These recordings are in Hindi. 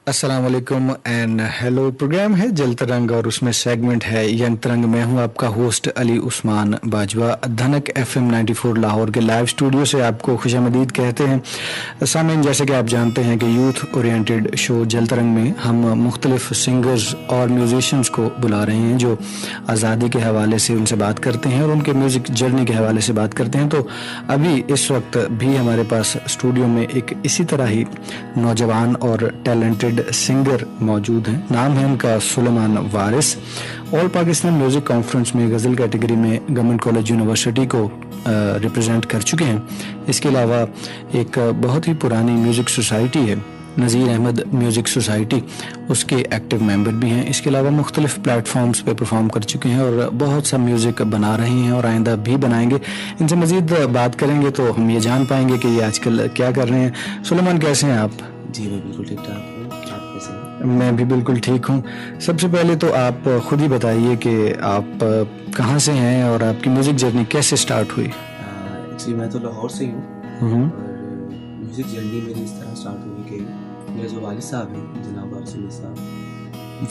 अस्सलाम वालेकुम एंड हेलो। प्रोग्राम है जल तरंग और उसमें सेगमेंट है यंग तरंग। मैं हूं आपका होस्ट अली उस्मान बाजवा। धनक FM 94 लाहौर के लाइव स्टूडियो से आपको खुशामदीद कहते हैं। सामीन, जैसे कि आप जानते हैं कि यूथ ओरिएंटेड शो जल तरंग में हम मुख्तलिफ सिंगर्स और म्यूजिशियंस को बुला रहे हैं जो आज़ादी के हवाले से उनसे बात करते हैं और उनके म्यूज़िक जर्नी के हवाले से बात करते हैं। तो अभी इस वक्त भी हमारे पास स्टूडियो में एक इसी तरह ही नौजवान और टैलेंटेड सिंगर मौजूद हैं। नाम है उनका सुलेमान वारिस। ऑल पाकिस्तान म्यूजिक कॉन्फ्रेंस में गज़ल कैटेगरी में गवर्नमेंट कॉलेज यूनिवर्सिटी को रिप्रेजेंट कर चुके हैं। इसके अलावा एक बहुत ही पुरानी म्यूज़िक सोसाइटी है नज़ीर अहमद म्यूज़िक सोसाइटी, उसके एक्टिव मेंबर भी हैं। इसके अलावा मुख्तलिफ प्लेटफॉर्म्स पे परफॉर्म कर चुके हैं और बहुत सा म्यूज़िक बना रहे हैं और आइंदा भी बनाएंगे। इनसे मज़ीद बात करेंगे तो हम ये जान पाएंगे कि ये आजकल क्या कर रहे हैं। सुलेमान, कैसे हैं आप? जी मैं बिल्कुल ठीक ठाक हूँ, आप कैसे हैं? मैं भी बिल्कुल ठीक हूँ। सबसे पहले तो आप खुद ही बताइए कि आप कहाँ से हैं और आपकी म्यूज़िक जर्नी कैसे स्टार्ट हुई? एक्चुअली मैं तो लाहौर से ही हूँ और म्यूज़िक जर्नी मेरी इस तरह स्टार्ट हुई कि मेरे जो वालिद साहब हैं जनाब वारिस साहब,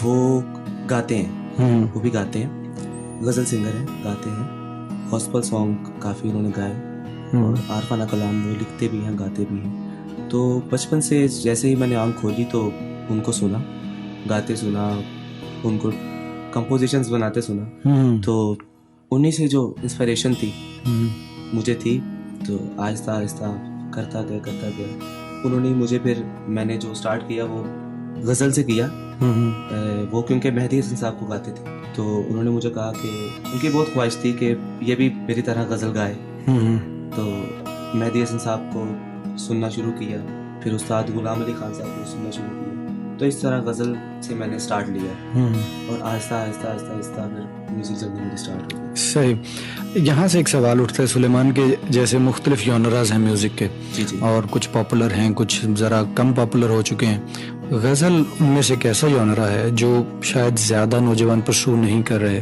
वो गाते हैं, वो भी गाते हैं, गज़ल सिंगर हैं, गाते हैं, गॉस्पेल सॉन्ग काफ़ी उन्होंने गाए और आरफाना कलाम वो लिखते भी हैं, गाते भी हैं। तो बचपन से जैसे ही मैंने आँख खोली तो उनको सुना, गाते सुना, उनको कंपोजिशंस बनाते सुना। तो उन्हीं से जो इंस्पिरेशन थी मुझे थी, तो आहिस्ता आहिस्ता करता गया। उन्होंने मुझे फिर मैंने जो स्टार्ट किया वो गज़ल से किया। वो क्योंकि मेहदी हसन साहब को गाते थे तो उन्होंने मुझे कहा कि उनकी बहुत ख्वाहिश थी कि ये भी मेरी तरह गज़ल गाए। तो मेहदी हसन साहब को सुनना शुरू किया, फिर उस्ताद गुलाम अली खान साहब को सुनना शुरू किया। तो इस तरह गज़ल से मैंने स्टार्ट लिया और आहिस्ता आहिस्ता फिर म्यूज़िक जर्नी मेरी स्टार्ट हो गई। सही। यहाँ से एक सवाल उठता है सुलेमान के, जैसे मुख्तलिफ जॉनराज हैं म्यूज़िक के जी। और कुछ पॉपुलर हैं, कुछ ज़रा कम पॉपुलर हो चुके हैं। गज़ल उनमें से कैसा जॉनरा है जो शायद ज़्यादा नौजवान परसू नहीं कर रहे?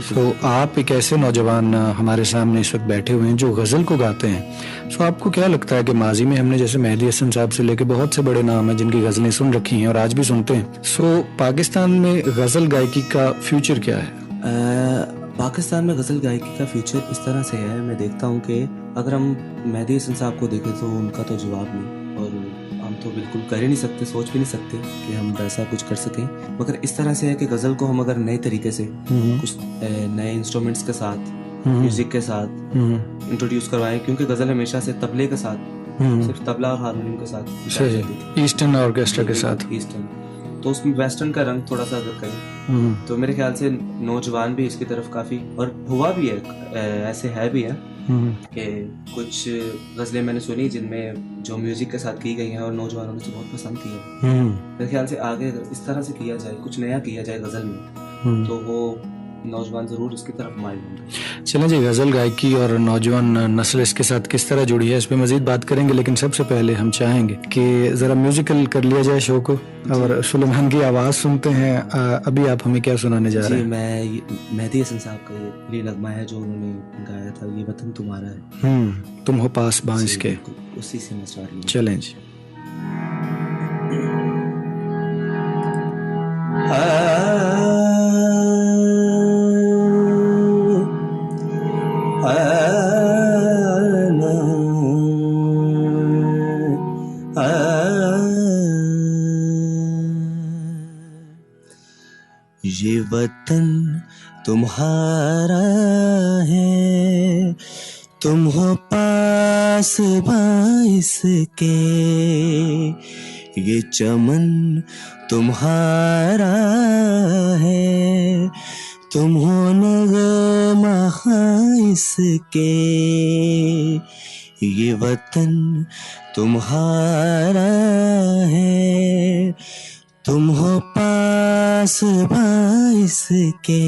तो आप एक ऐसे नौजवान हमारे सामने इस वक्त बैठे हुए हैं जो गज़ल को गाते हैं। सो आपको क्या लगता है कि माजी में हमने जैसे मेहदी हसन साहब से लेके बहुत से बड़े नाम हैं जिनकी गज़लें सुन रखी हैं और आज भी सुनते हैं। सो पाकिस्तान में गज़ल गायकी का फ्यूचर क्या है? पाकिस्तान में गज़ल गायकी का फ्यूचर इस तरह से है, मैं देखता हूँ कि अगर हम मेहदी हसन साहब को देखें तो उनका तो जवाब नहीं, और हम तो बिल्कुल कर ही नहीं सकते, सोच भी नहीं सकते कि हम वैसा कुछ कर सकें। मगर इस तरह से है कि गज़ल को हम अगर नए तरीके से कुछ नए इंस्ट्रूमेंट्स के साथ, म्यूज़िक के साथ इंट्रोड्यूस करवाएं, क्योंकि गज़ल हमेशा से तबले के साथ, सिर्फ तबला और हारमोनियम के साथ, ईस्टर्न ऑर्केस्ट्रा के साथ, तो उसमें वेस्टर्न का रंग थोड़ा सा अगर करें तो मेरे ख्याल से नौजवान भी इसकी तरफ काफ़ी, और हुआ भी है, ऐसे है भी है कि कुछ गज़लें मैंने सुनी जिनमें जो म्यूज़िक के साथ की गई हैं और नौजवानों ने बहुत पसंद किया। मेरे ख्याल से आगे अगर इस तरह से किया जाए, कुछ नया किया जाए गज़ल में, तो वो नौजवान ज़रूर इसकी तरफ माइल होंगे। चलें जी, गज़ल गायकी और नौजवान नस्ल इसके साथ किस तरह जुड़ी है इस पे मज़ीद बात करेंगे, लेकिन सबसे पहले हम चाहेंगे कि ज़रा म्यूज़िकल कर लिया जाए शो को और सुलेमान की आवाज़ सुनते हैं। अभी आप हमें क्या सुनाने जा रहे हैं? मैं मेहदी हसन साहब का ये नगमा है जो उन्होंने गाया था, ये वतन तुम्हारा है, तुम हो पास बांस के, उसी से मैं स्टार्ट लिया। चलें जी। ये वतन तुम्हारा है, तुम हो पास बाइस के, ये चमन तुम्हारा है, तुम हो नगमा इसके, ये वतन तुम्हारा है, तुम हो पास बाइस के।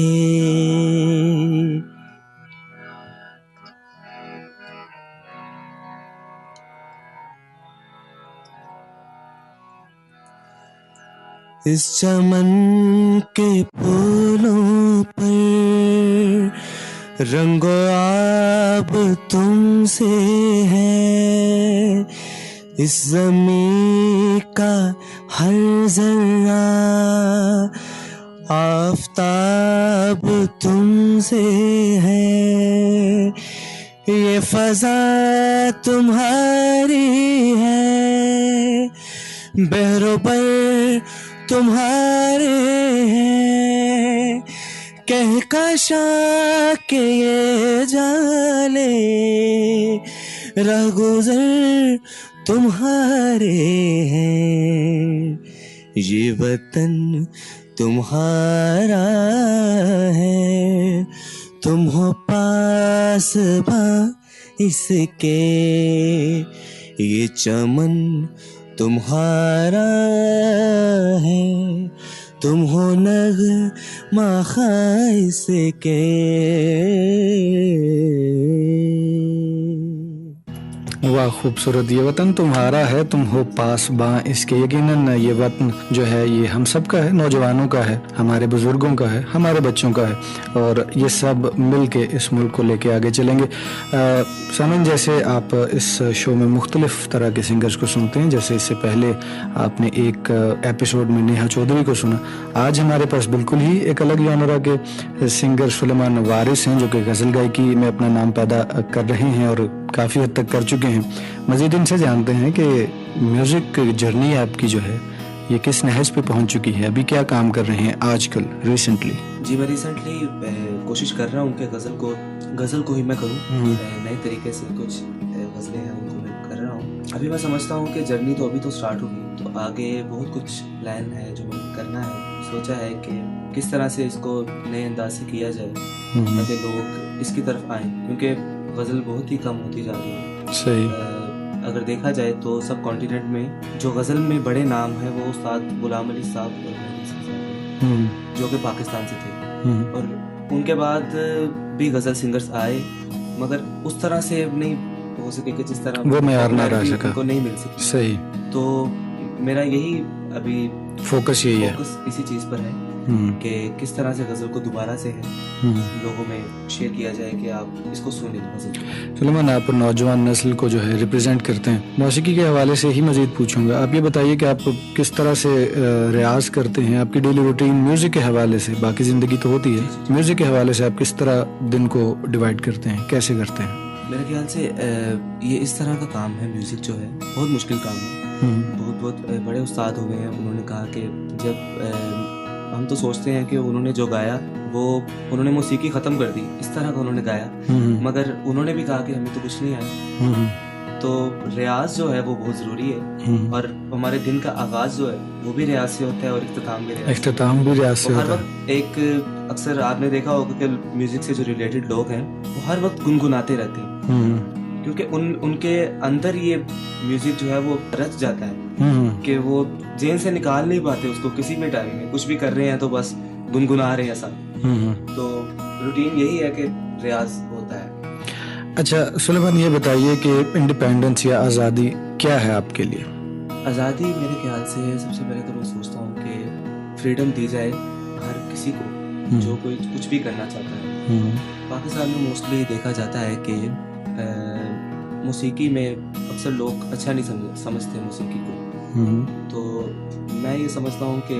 इस चमन के फूलों पर रंगो आब तुमसे है, इस ज़मीं का हर जरा आफताब तुमसे है, ये फजा तुम्हारी है, बहरोबर तुम्हारे हैं, कहकशा के ये जाले रगुज़र तुम्हारे हैं, ये वतन तुम्हारा है, तुम हो पास इसके, ये चमन तुम्हारा है, तुम हो नग़मा ख़ाइस के। वाह, खूबसूरत। ये वतन तुम्हारा है, तुम हो पास बां इसके। यकीनन ये वतन जो है ये हम सब का है, नौजवानों का है, हमारे बुजुर्गों का है, हमारे बच्चों का है, और ये सब मिल के इस मुल्क को लेके आगे चलेंगे। सामन, जैसे आप इस शो में मुख्तलिफ तरह के सिंगर्स को सुनते हैं, जैसे इससे पहले आपने एक एपिसोड में नेहा चौधरी को सुना, आज हमारे पास बिल्कुल ही एक अलग जॉनरा के सिंगर सुलेमान वारिस हैं, जो कि गज़ल गायकी में अपना नाम पैदा कर रहे हैं और काफ़ी हद तक कर चुके हैं। मज़ीद इनसे जानते हैं कि म्यूज़िक जर्नी आपकी जो है ये किस नहज पे पहुंच चुकी है, अभी क्या काम कर रहे हैं आजकल रिसेंटली? जी, मैं रिसेंटली कोशिश कर रहा हूँ कि गज़ल को ही मैं करूँ, नए तरीके से कुछ गज़लें हैं उनको मैं कर रहा हूँ। अभी मैं समझता हूँ कि जर्नी तो अभी तो स्टार्ट होगी, तो आगे बहुत कुछ प्लान है जो मुझे करना है। सोचा है कि किस तरह से इसको नए अंदाज से किया जाए ताकि लोग इसकी तरफ आएँ, क्योंकि गज़ल बहुत ही कम होती जा रही है। सही। अगर देखा जाए तो सब कॉन्टिनेंट में जो गज़ल में बड़े नाम है वो उस्ताद गुलाम अली साहब जो कि पाकिस्तान से थे, और उनके बाद भी गज़ल सिंगर्स आए, मगर उस तरह से नहीं हो सके कि जिस तरह वो मेयार ना रह सका, उनको नहीं मिल सकी। सही। तो मेरा यही अभी फोकस यही है, इसी चीज़ पर है कि किस तरह से गज़ल को दोबारा से है लोगों में शेयर किया जाए कि आप इसको सुनें गज़ल। सुलेमान, आप नौजवान नस्ल को जो है रिप्रेजेंट करते हैं, मौसीकी के हवाले से ही मज़ीद पूछूंगा। आप ये बताइए कि आप किस तरह से रियाज करते हैं, आपकी डेली रूटीन म्यूज़िक के हवाले से, बाकी ज़िंदगी तो होती है, म्यूज़िक के हवाले से आप किस तरह दिन को डिवाइड करते हैं, कैसे करते हैं? मेरे ख्याल से ये इस तरह का काम है, म्यूज़िक जो है बहुत मुश्किल काम है। बहुत बड़े उस्ताद हुए हैं, उन्होंने कहा कि जब हम तो सोचते हैं कि उन्होंने जो गाया वो उन्होंने मौसीकी ख़त्म कर दी, इस तरह का उन्होंने गाया, मगर उन्होंने भी कहा कि हमें तो कुछ नहीं आया। तो रियाज जो है वो बहुत ज़रूरी है, और हमारे दिन का आगाज़ जो है वो भी रियाज से होता है और इख्तिताम भी रियाज से होता है। हर वक्त एक अक्सर आपने देखा होगा कि म्यूज़िक से जो रिलेटेड लोग हैं वो हर वक्त गुनगुनाते रहते हैं, क्योंकि उनके अंदर ये म्यूजिक जो है वो रच जाता है कि वो जेन से निकाल नहीं पाते उसको, किसी भी टाइम में कुछ भी कर रहे हैं तो बस गुनगुना रहे हैं ऐसा। तो रूटीन यही है कि रियाज होता है। अच्छा सुलेमान, ये बताइए कि इंडिपेंडेंस या आज़ादी क्या है आपके लिए? आज़ादी मेरे ख्याल से सबसे पहले तो मैं सोचता हूँ कि फ्रीडम दी जाए हर किसी को जो कोई कुछ भी करना चाहता है। पाकिस्तान में मोस्टली देखा जाता है कि मौसीकी में अक्सर लोग अच्छा नहीं समझते मौसीकी को, तो मैं ये समझता हूँ कि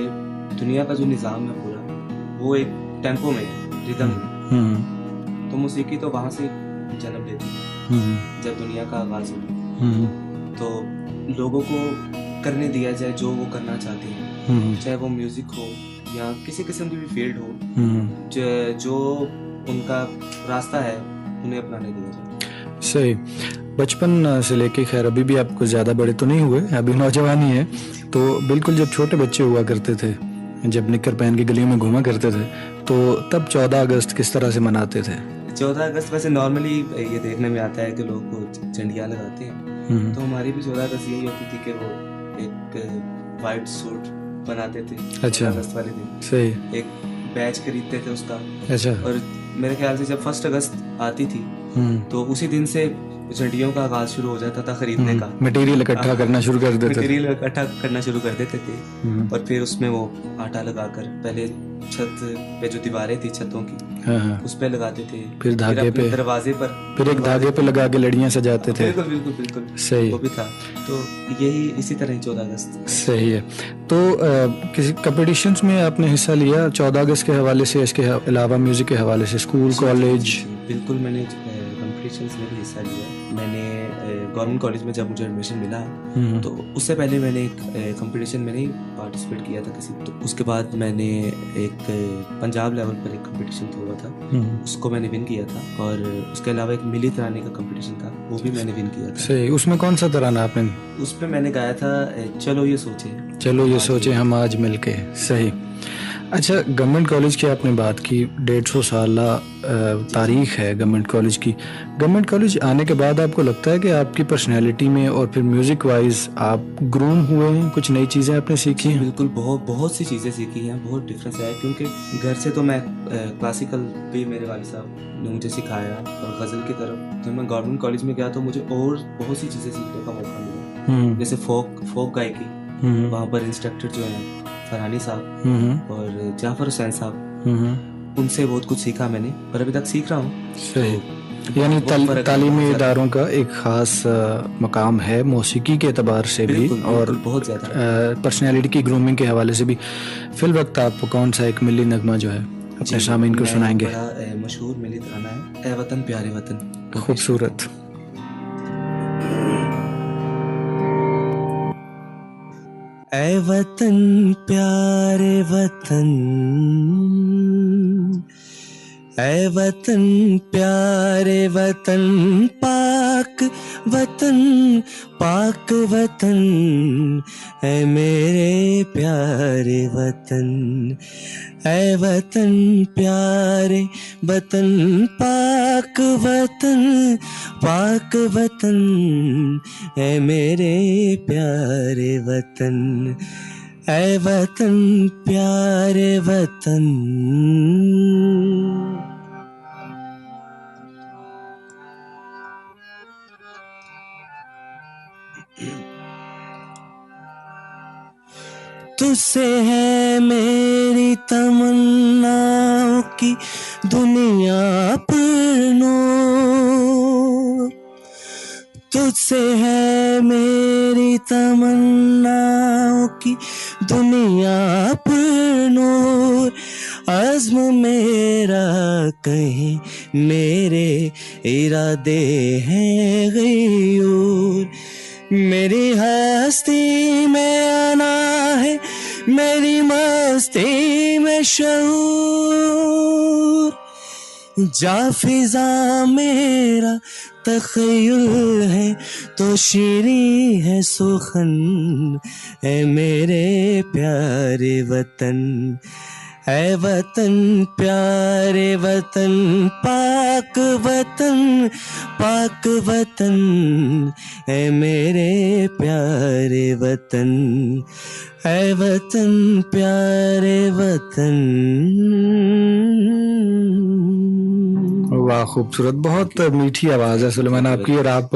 दुनिया का जो निज़ाम है पूरा वो एक टेम्पो में है, रिदम में, तो मौसीकी तो वहाँ से जन्म लेती है जब दुनिया का आगाज़ हो। तो लोगों को करने दिया जाए जो वो करना चाहते हैं, चाहे वो म्यूज़िक हो या किसी किस्म की भी फील्ड हो, जो उनका रास्ता है उन्हें अपनाने दिया जाए। सही। बचपन से लेके खैर अभी भी आप कुछ ज़्यादा बड़े तो नहीं हुए, अभी नौजवान ही है, तो बिल्कुल जब छोटे बच्चे हुआ करते थे, जब निक्कर पहन के गलियों में घूमा करते थे, तो तब 14 अगस्त किस तरह से मनाते थे? 14 अगस्त वैसे नॉर्मली ये देखने में आता है कि लोग झंडियाँ लगाते हैं, तो हमारी भी 14 अगस्त यही होती थी कि वो एक वाइट सूट बनाते थे। अच्छा, अगस्त वाले दिन सही एक बैच खरीदते थे उसका। अच्छा। और मेरे ख्याल से जब 1 अगस्त आती थी तो उसी दिन से झंडियों का आगाज शुरू हो जाता था खरीदने का, मटेरियल इकट्ठा करना शुरू कर देते थे। मटेरियल इकट्ठा करना शुरू कर देते थे और फिर उसमें वो आटा लगाकर पहले छत पे जो दीवारें थी छतों की, हाँ। उस पे लगाते थे, फिर धागे पे, दरवाजे पर, फिर एक धागे पे लगा के लड़ियां सजाते थे। बिल्कुल बिल्कुल बिल्कुल सही, वो भी था। तो यही इसी तरह ही 14 अगस्त सही है। तो किसी कंपटीशंस में आपने हिस्सा लिया 14 अगस्त के हवाले से, इसके अलावा म्यूजिक के हवाले से, स्कूल कॉलेज? बिल्कुल, मैंने कंपटीशंस में भी हिस्सा लिया। मैंने गवर्नमेंट कॉलेज में जब मुझे एडमिशन मिला तो उससे पहले मैंने एक कंपटीशन में नहीं पार्टिसिपेट किया था किसी, तो उसके बाद मैंने एक पंजाब लेवल पर एक कंपटीशन हुआ था, उसको मैंने विन किया था। और उसके अलावा एक मिली तराने का कंपटीशन था, वो भी मैंने विन किया था। सही, उसमें कौन सा तराना आपने? उसमें मैंने गाया था चलो ये सोचे, चलो ये सोचे हम आज मिलके। सही। अच्छा, गवर्नमेंट कॉलेज की आपने बात की, 150 साल तारीख है गवर्नमेंट कॉलेज की। गवर्नमेंट कॉलेज आने के बाद आपको लगता है कि आपकी पर्सनैलिटी में और फिर म्यूज़िक वाइज आप ग्रूम हुए हैं, कुछ नई चीज़ें आपने सीखी हैं? बिल्कुल, बहुत सी चीज़ें सीखी हैं, बहुत डिफरेंस है। क्योंकि घर से तो मैं क्लासिकल भी मेरे वालिद साहब ने मुझे सिखाया, और गज़ल की तरफ जब मैं गवर्नमेंट कॉलेज में गया तो मुझे और बहुत सी चीज़ें सीखने का मौका मिला। जैसे फोक गायकी, वहाँ पर इंस्ट्रक्टर जो है फरहानी साहब और जाफर हुसैन साहब, उनसे बहुत कुछ सीखा मैंने, और अभी तक सीख रहा हूँ। सही, यानी तालीमी इदारों का एक ख़ास मकाम है मौसीकी के एतबार से भी, और बहुत ज़्यादा पर्सनैलिटी की ग्रूमिंग के हवाले से भी। फिल वक्त आप कौन सा एक मिली नगमा जो है अपने सामीन को सुनाएंगे? बड़ा मशहूर मिली तराना है, ए वतन प्यारे वतन। खूबसूरत। ऐ वतन प्यारे वतन, ऐ वतन प्यारे वतन, पाक वतन, पाक वतन, ऐ मेरे प्यारे वतन। ऐ वतन प्यारे वतन, पाक वतन, पाक वतन, ऐ मेरे प्यारे वतन। ऐ वतन प्यारे वतन। तुझसे है मेरी तमन्नाओं की दुनिया पर नूर, तुझसे है मेरी तमन्नाओं की दुनिया पर नूर। अज़्म मेरा कहीं मेरे इरादे हैं गयूर, मेरी हस्ती में आना है, मेरी मस्ती में शऊर। जा फिजा मेरा तख़य्युल है तो शीरी है सुखन, ऐ मेरे प्यारे वतन। ऐ वतन प्यारे वतन, पाक वतन, पाक वतन, ऐ मेरे प्यारे वतन। ऐ वतन प्यारे वतन। वाह, खूबसूरत, बहुत मीठी आवाज़ है सुलेमान आपकी, और आप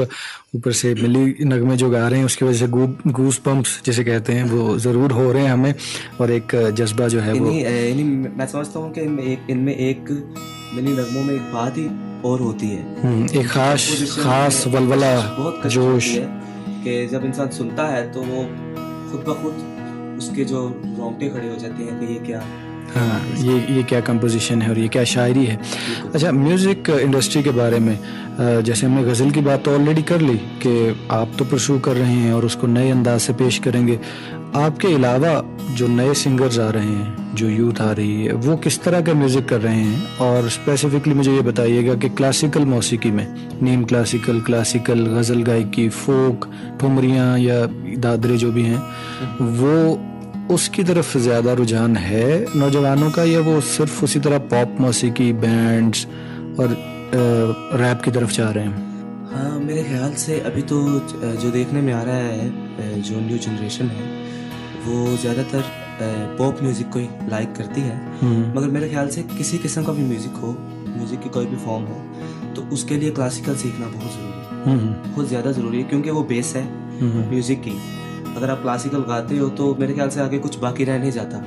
ऊपर से मिली नगमे जो गा रहे हैं उसकी वजह से गूस बम्प्स जिसे कहते हैं वो ज़रूर हो रहे हैं हमें, और एक जज्बा जो है वो मैं समझता हूँ कि इनमें एक मिली नगमों में एक बात ही और होती है, एक खास वलवला, बहुत जोश है कि जब इंसान सुनता है तो वो खुद ब खुद उसके जो रोंगटे खड़े हो जाते हैं कि ये क्या, हाँ, ये क्या कंपोजिशन है और ये क्या शायरी है। अच्छा, म्यूज़िक इंडस्ट्री के बारे में, जैसे हमने गज़ल की बात तो ऑलरेडी कर ली कि आप तो परसू कर रहे हैं और उसको नए अंदाज से पेश करेंगे। आपके अलावा जो नए सिंगर्स आ रहे हैं, जो यूथ आ रही है, वो किस तरह का म्यूज़िक कर रहे हैं? और स्पेसिफिकली मुझे ये बताइएगा कि क्लासिकल मौसीकी में, नीम क्लासिकल, गज़ल गायकी, फोक, ठुमरियाँ या दादरे जो भी हैं, वो उसकी तरफ ज़्यादा रुझान है नौजवानों का, या वो सिर्फ उसी तरह पॉप मौसीकी, बैंड्स और रैप की तरफ जा रहे हैं? हाँ, मेरे ख्याल से अभी तो जो देखने में आ रहा है, जो न्यू जनरेशन है वो ज़्यादातर पॉप म्यूज़िक को ही लाइक करती है। मगर मेरे ख्याल से किसी किस्म का भी म्यूज़िक हो, म्यूज़िक की कोई भी फॉर्म हो, तो उसके लिए क्लासिकल सीखना बहुत ज़रूरी है। बहुत ज़्यादा ज़रूरी है, क्योंकि वो बेस है म्यूज़िक की। अगर आप क्लासिकल गाते हो तो मेरे ख्याल से आगे कुछ बाकी रह नहीं जाता।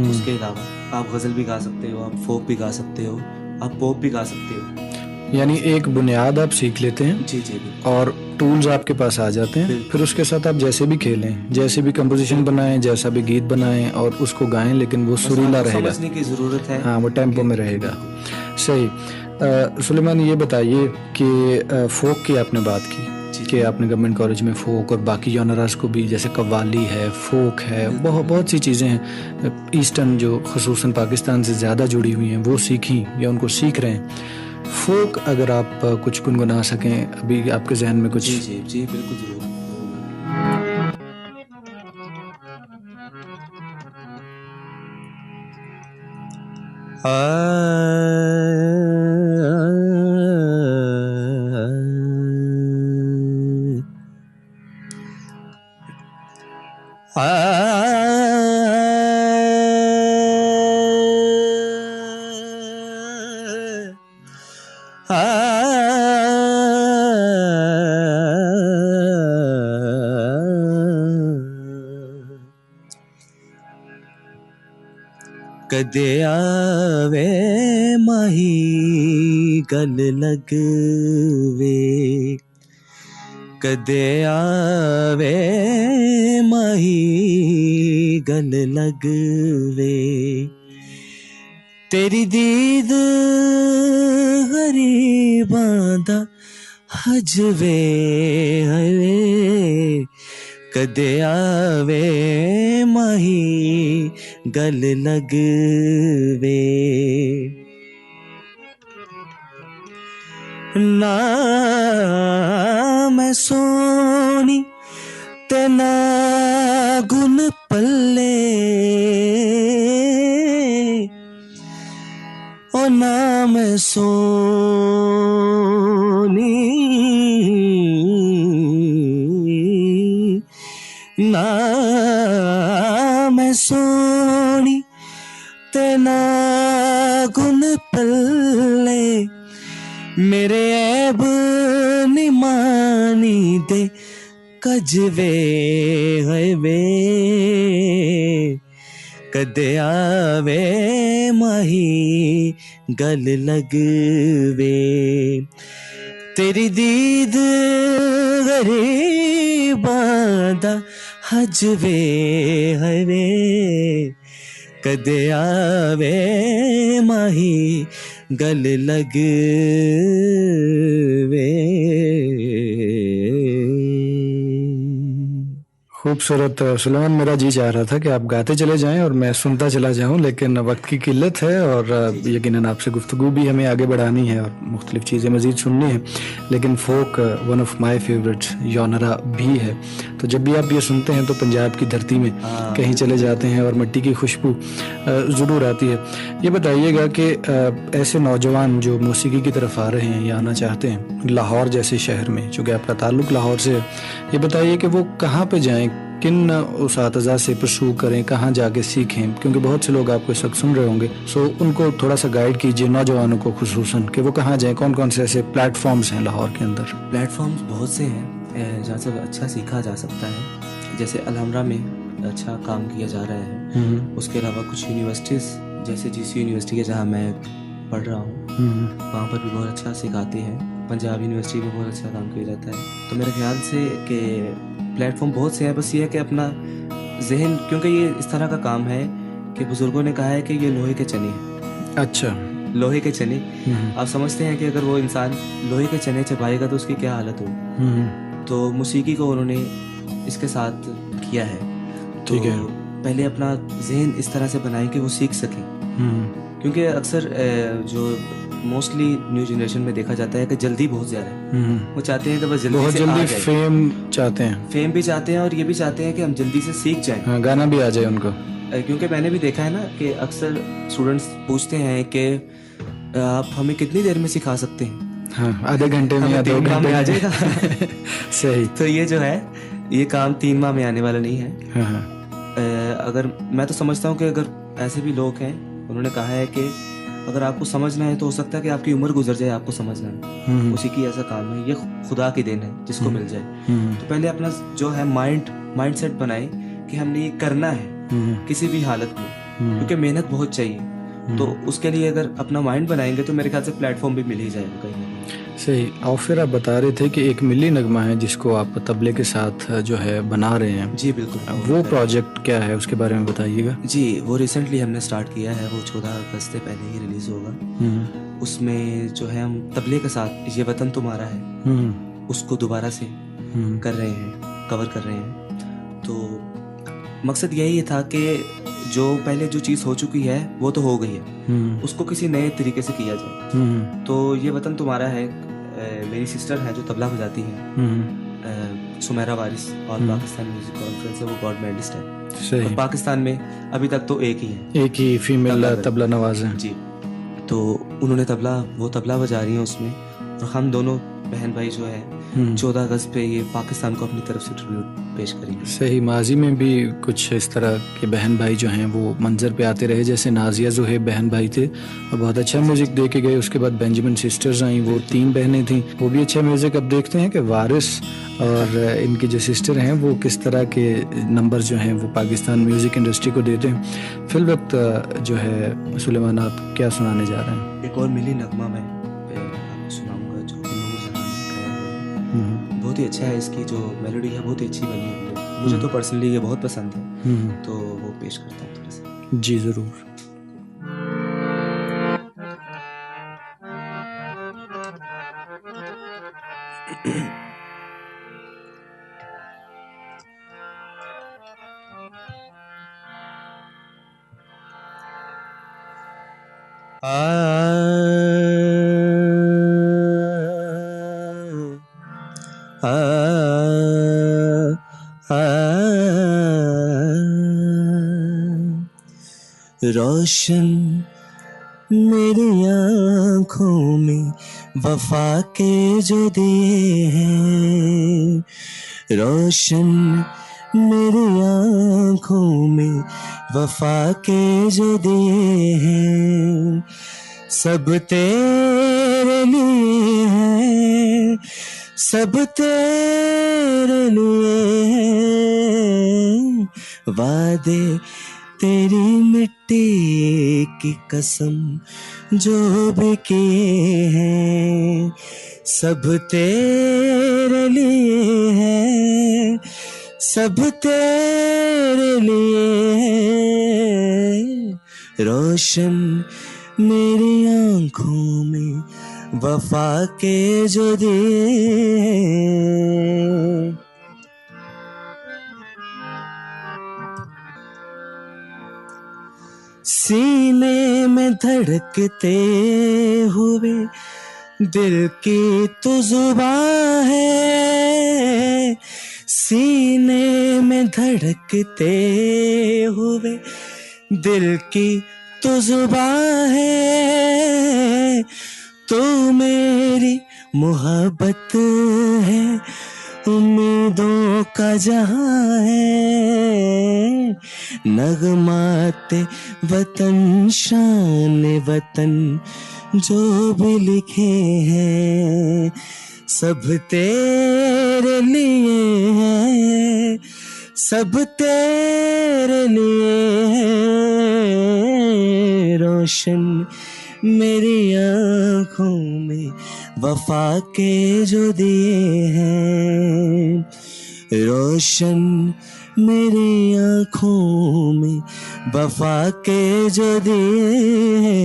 उसके अलावा आप गज़ल भी गा सकते हो, आप फोक भी गा सकते हो, आप पॉप भी गा सकते हो। यानी एक बुनियाद आप सीख लेते हैं जी जी, और टूल्स आपके पास आ जाते हैं, फिर उसके साथ आप जैसे भी खेलें, जैसे भी कंपोजिशन बनाएं, जैसा भी गीत बनाएं और उसको गाएं, लेकिन वो सुरीला रहेगा। समझने की ज़रूरत है। हाँ, वो टेम्पो में रहेगा। सही। सुलेमान, ये बताइए कि फोक की आपने बात की कि आपने गवर्नमेंट कॉलेज में फोक और बाकी जॉनरास को भी, जैसे कव्वाली है, फोक है, बहुत सी चीज़ें हैं ईस्टर्न जो खुसूसन पाकिस्तान से ज़्यादा जुड़ी हुई हैं, वो सीखी या उनको सीख रहे हैं। फोक अगर आप कुछ गुनगुना सकें, अभी आपके जहन में कुछ? जी जी जी, बिल्कुल ज़रूर। कदे आवे माही गल लगवे, कदे आवे माही गल लगवे, तेरी दीद गरीबां दा हजवे हवे, कदे आवे माही गल लगवे, ना मैं सोनी ते ना गुन पल्ले, ओ ना मैं सोनी ना मैं सोनी ते ना गुन पल्ले, मेरे ऐब निमानी दे कजवे हवे, कदे आवे माही गल लगवे, तेरी दीद गरीबां दा हजवे हवे, कदे आवे माही गल लगवे। खूबसूरत सुलेमान, मेरा जी चाह रहा था कि आप गाते चले जाएं और मैं सुनता चला जाऊं, लेकिन वक्त की किल्लत है और यकीनन आपसे गुफ्तगू भी हमें आगे बढ़ानी है और मुख्तलिफ चीज़ें मज़ीद सुननी है। लेकिन folk one of my favourite genre भी है, तो जब भी आप ये सुनते हैं तो पंजाब की धरती में कहीं चले जाते हैं और मिट्टी की खुशबू ज़रूर आती है। ये बताइएगा कि ऐसे नौजवान जो मौसीकी की तरफ आ रहे हैं या आना चाहते हैं लाहौर जैसे शहर में, चूँकि आपका ताल्लुक़ लाहौर से है, ये बताइए कि वो कहाँ पे जाएं, किन उस्ताज़ा से परसू करें, कहाँ जाके सीखें, क्योंकि बहुत से लोग आपको इस वक्त सुन रहे होंगे, सो उनको थोड़ा सा गाइड कीजिए, नौजवानों को खुसूसन, कि वो कहाँ जाएं, कौन कौन से ऐसे प्लेटफॉर्म्स हैं लाहौर के अंदर? प्लेटफॉर्म्स बहुत से हैं जहाँ से अच्छा सीखा जा सकता है, जैसे अलहमरा में अच्छा काम किया जा रहा है, उसके अलावा कुछ यूनिवर्सिटीज़ जैसे GC यूनिवर्सिटी है जहाँ मैं पढ़ रहा हूँ, वहाँ पर भी बहुत अच्छा सिखाते हैं, पंजाब यूनिवर्सिटी में बहुत अच्छा काम किया जाता है। तो मेरे ख्याल से कि प्लेटफॉर्म बहुत से हैं, बस ये है कि अपना जहन, क्योंकि ये इस तरह का काम है कि बुजुर्गों ने कहा है कि ये लोहे के चने हैं। अच्छा, लोहे के चने, आप समझते हैं कि अगर वो इंसान लोहे के चने चबाएगा तो उसकी क्या हालत होगी। तो मौसीकी को उन्होंने इसके साथ किया है, तो पहले अपना जहन इस तरह से बनाएं कि वो सीख सकें, क्योंकि अक्सर जो मोस्टली न्यू जनरेशन में देखा जाता है कि जल्दी बहुत ज़्यादा है, वो चाहते हैं कि बस जल्दी फेम चाहते हैं, फेम भी चाहते हैं और ये भी चाहते हैं कि हम जल्दी से सीख जाएं, हाँ, गाना भी आ जाए उनको। क्योंकि मैंने भी देखा है ना कि अक्सर स्टूडेंट्स पूछते हैं कि आप हमें कितनी देर में सिखा सकते हैं, हाँ, आधे घंटे में या 2 घंटे में आ जाएगा। सही। तो ये जो है ये काम 3 माह में आने वाला नहीं है। हाँ। अगर मैं तो समझता हूँ कि अगर ऐसे भी लोग हैं, उन्होंने कहा है कि अगर आपको समझना है तो हो सकता है कि आपकी उम्र गुजर जाए आपको समझना है। उसी की ऐसा काम है, ये खुदा की देन है जिसको मिल जाए। तो पहले अपना जो है माइंड सेट बनाए कि हमने ये करना है किसी भी हालत में, क्योंकि मेहनत बहुत चाहिए। तो उसके लिए अगर अपना माइंड बनाएंगे तो मेरे ख्याल से प्लेटफॉर्म भी मिल ही जाएगा कहीं ना कहीं। सही। और फिर आप बता रहे थे कि एक मिली नगमा है जिसको आप तबले के साथ जो है बना रहे हैं। जी बिल्कुल। वो प्रोजेक्ट क्या है, उसके बारे में बताइएगा। जी, वो रिसेंटली हमने स्टार्ट किया है, वो 14 अगस्त से पहले ही रिलीज होगा। उसमें जो है हम तबले के साथ ये वतन तुम्हारा है उसको दोबारा से कर रहे हैं, कवर कर रहे हैं। तो मकसद यही था कि जो पहले जो चीज़ हो चुकी है वो तो हो गई है, उसको किसी नए तरीके से किया जाए। तो ये वतन तुम्हारा है, मेरी सिस्टर है जो तबला बजाती है, सुमेरा वारिस, ऑल पाकिस्तान म्यूजिक कॉन्फ्रेंस है, वो गॉड मेडलिस्ट है। सही। और पाकिस्तान में अभी तक तो एक ही है, एक ही फीमेल तबला नवाज है। जी। तो उन्होंने वो तबला बजा रही हैं उसमें, और हम दोनों बहन भाई जो है 14 अगस्त पे ये पाकिस्तान को अपनी तरफ से ट्रिब्यूट पेश करेंगे। सही। माजी में भी कुछ इस तरह के बहन भाई जो हैं वो मंजर पे आते रहे, जैसे नाजिया ज़ुहैब बहन भाई थे और बहुत अच्छा म्यूज़िक दे के गए। उसके बाद बेंजामिन सिस्टर्स आई, वो 3 बहनें थीं, वो भी अच्छा म्यूज़िक। अब देखते हैं कि वारिस और इनकी जो सिस्टर हैं वो किस तरह के नंबर जो हैं वो पाकिस्तान म्यूज़िक इंडस्ट्री को देते हैं। फिल वक्त जो है सुलेमान, आप क्या सुनाने जा रहे हैं? एक और मिली नगमा में आपको सुनाऊंगा जो कि नूर जहां ने गाया हुआ है। बहुत ही अच्छा है, इसकी जो मेलोडी है बहुत ही अच्छी बनी हुई है, मुझे तो पर्सनली ये बहुत पसंद है। तो वो पेश करता हूँ थोड़ा सा। जी ज़रूर। रोशन मेरी आँखों में वफा के जो दिए हैं, रोशन मेरी आँखों में वफा के जो दिए हैं, सब तेरे लिए हैं, सब तेरे लिए हैं, वादे तेरी मिट्टी की कसम जो भी किए हैं, सब तेरे लिए हैं, सब तेरे लिए हैं, रोशन मेरी आँखों में वफा के जो दिए हैं। सीने में धड़कते हुए दिल की तो जुबां है, सीने में धड़कते हुए दिल की तो जुबां है, तो मेरी मोहब्बत है, उम्मीदों का जहां है, नगमाते वतन शान वतन जो भी लिखे हैं, सब तेरे लिए हैं, सब तेरे लिए हैं, रोशन मेरी आँखों में वफा के जो दिए हैं, रोशन मेरी आँखों में वफा के जो दिए हैं।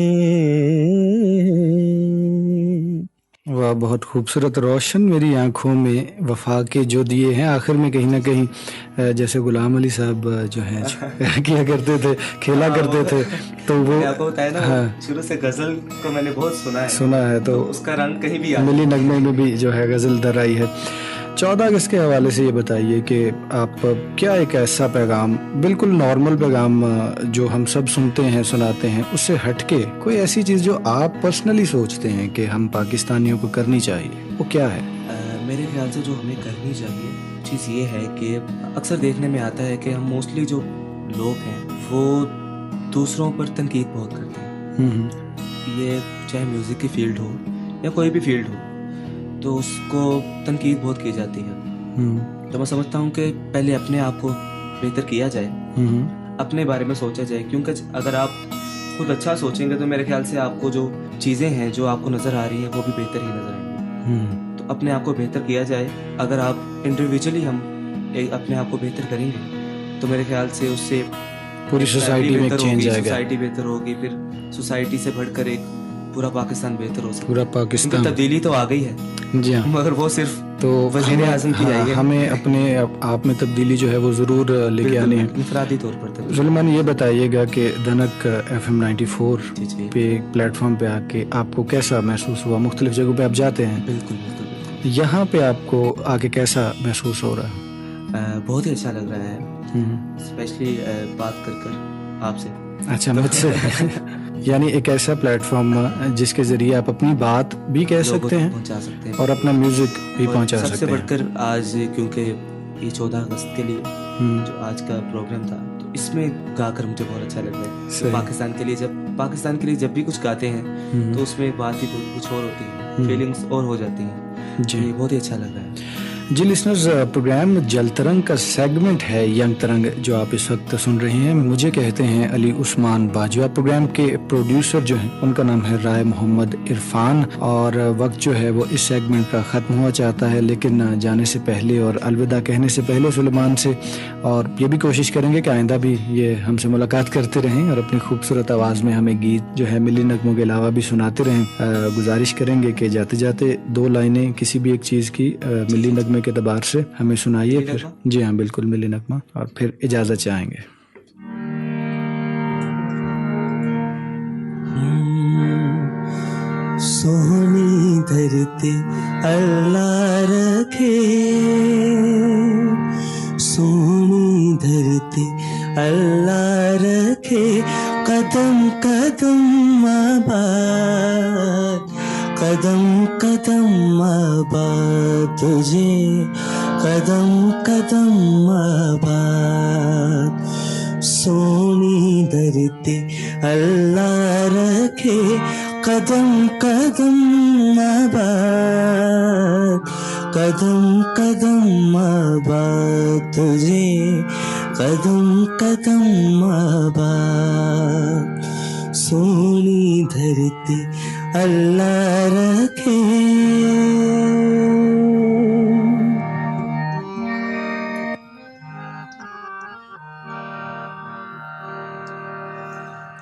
वाह, बहुत खूबसूरत। रोशन मेरी आंखों में वफा के जो दिए हैं। आखिर में कहीं ना कहीं जैसे गुलाम अली साहब जो हैं किया करते थे, खेला करते थे, तो वो आपको बताया ना। हाँ, शुरू से गजल को मैंने बहुत सुना है तो उसका रंग कहीं भी मिली नगमे में भी जो है गजल दर आई है। 14 अगस्त के हवाले से ये बताइए कि आप क्या एक ऐसा पैगाम, बिल्कुल नॉर्मल पैगाम जो हम सब सुनते हैं सुनाते हैं, उससे हटके कोई ऐसी चीज़ जो आप पर्सनली सोचते हैं कि हम पाकिस्तानियों को करनी चाहिए, वो क्या है? मेरे ख्याल से जो हमें करनी चाहिए चीज़ ये है कि अक्सर देखने में आता है कि हम मोस्टली जो लोग हैं वो दूसरों पर तनकीद बहुत करते हैं। ये चाहे म्यूज़िक की फील्ड हो या कोई भी फील्ड हो, तो उसको तनकीद बहुत की जाती है। तो मैं समझता हूँ कि पहले अपने आप को बेहतर किया जाए, अपने बारे में सोचा जाए, क्योंकि अगर आप खुद अच्छा सोचेंगे तो मेरे ख्याल से आपको जो चीज़ें हैं जो आपको नज़र आ रही हैं वो भी बेहतर ही नज़र आएंगी। तो अपने आप को बेहतर किया जाए। अगर आप इंडिविजुअली हम अपने आप को बेहतर करेंगे तो मेरे ख्याल से उससे पूरी सोसाइटी में चेंज आएगा, सोसाइटी बेहतर होगी, फिर सोसाइटी से बढ़कर एक पूरा पाकिस्तान बेहतर हो सकता है। पूरा पाकिस्तान। तब्दीली तो आ गई है जी हाँ, मगर वो सिर्फ तो वज़ीर आज़म की आई है। हमें अपने आप में तब्दीली जो है वो ज़रूर लेके आनी है, इंफरादी तौर पर। सुलेमान, ये बताइएगा कि धनक FM 94 पे प्लेटफॉर्म पे आके आपको कैसा महसूस हुआ? मुख्तलिफ जगहों पे आप जाते हैं, बिल्कुल। यहाँ पे आपको आके कैसा महसूस हो रहा है? बहुत ही अच्छा लग रहा है, स्पेशली बात कर आपसे। अच्छा, मुझसे यानी एक ऐसा प्लेटफॉर्म जिसके जरिए आप अपनी बात भी कह सकते हैं, पहुंचा सकते हैं और अपना म्यूजिक भी पहुंचा सकते हैं। सबसे बढ़कर आज, क्योंकि ये 14 अगस्त के लिए जो आज का प्रोग्राम था, तो इसमें गाकर मुझे बहुत अच्छा लग रहा है। तो पाकिस्तान के लिए जब भी कुछ गाते हैं तो उसमें बात ही कुछ और होती है, फीलिंग्स और हो जाती हैं जी। ये बहुत ही अच्छा लग रहा है जी। लिसनर्स, प्रोग्राम जल तरंग का सेगमेंट है यंग तरंग जो आप इस वक्त सुन रहे हैं। मुझे कहते हैं अली उस्मान बाजवा। प्रोग्राम के प्रोड्यूसर जो हैं उनका नाम है राय मोहम्मद इरफान। और वक्त जो है वो इस सेगमेंट का ख़त्म हुआ चाहता है, लेकिन जाने से पहले और अलविदा कहने से पहले सुलेमान से और ये भी कोशिश करेंगे कि आइंदा भी ये हमसे मुलाकात करते रहें और अपनी खूबसूरत आवाज़ में हमें गीत जो है मिली नगमों के अलावा भी सुनाते रहें। गुजारिश करेंगे कि जाते जाते 2 लाइनें किसी भी एक चीज़ की मिली नगमे के तबार से हमें सुनाइए फिर। जी हाँ, बिल्कुल, मिली नगमा, और फिर इजाजत चाहेंगे। सोहनी धरती अल्लाह रखे, सोहनी धरती अल्लाह रखे, कदम कदम आबाद, कदम कदम आबाद तुझे, कदम कदम आबाद। सोनी धरती अल्लाह रखे, कदम कदम आबाद, कदम कदम आबाद तुझे, कदम कदम आबाद। सोनी धरती अल्लाह रखे।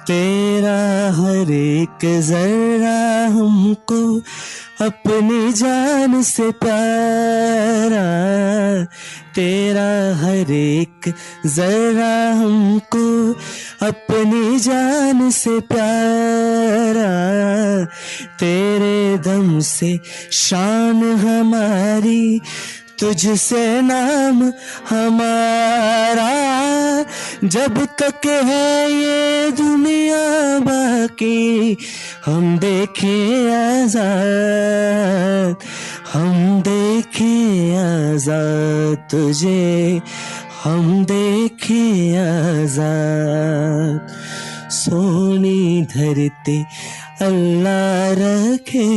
तेरा हर एक जरा हमको अपनी जान से प्यारा, तेरा हर एक जरा हमको अपनी जान से प्यारा, तेरे दम से शान हमारी, तुझसे नाम हमारा, जब तक है ये दुनिया बाकी हम देखें आजाद, हम देखें आजाद तुझे, हम देखें आजाद। सोनी धरती अल्लाह रखे।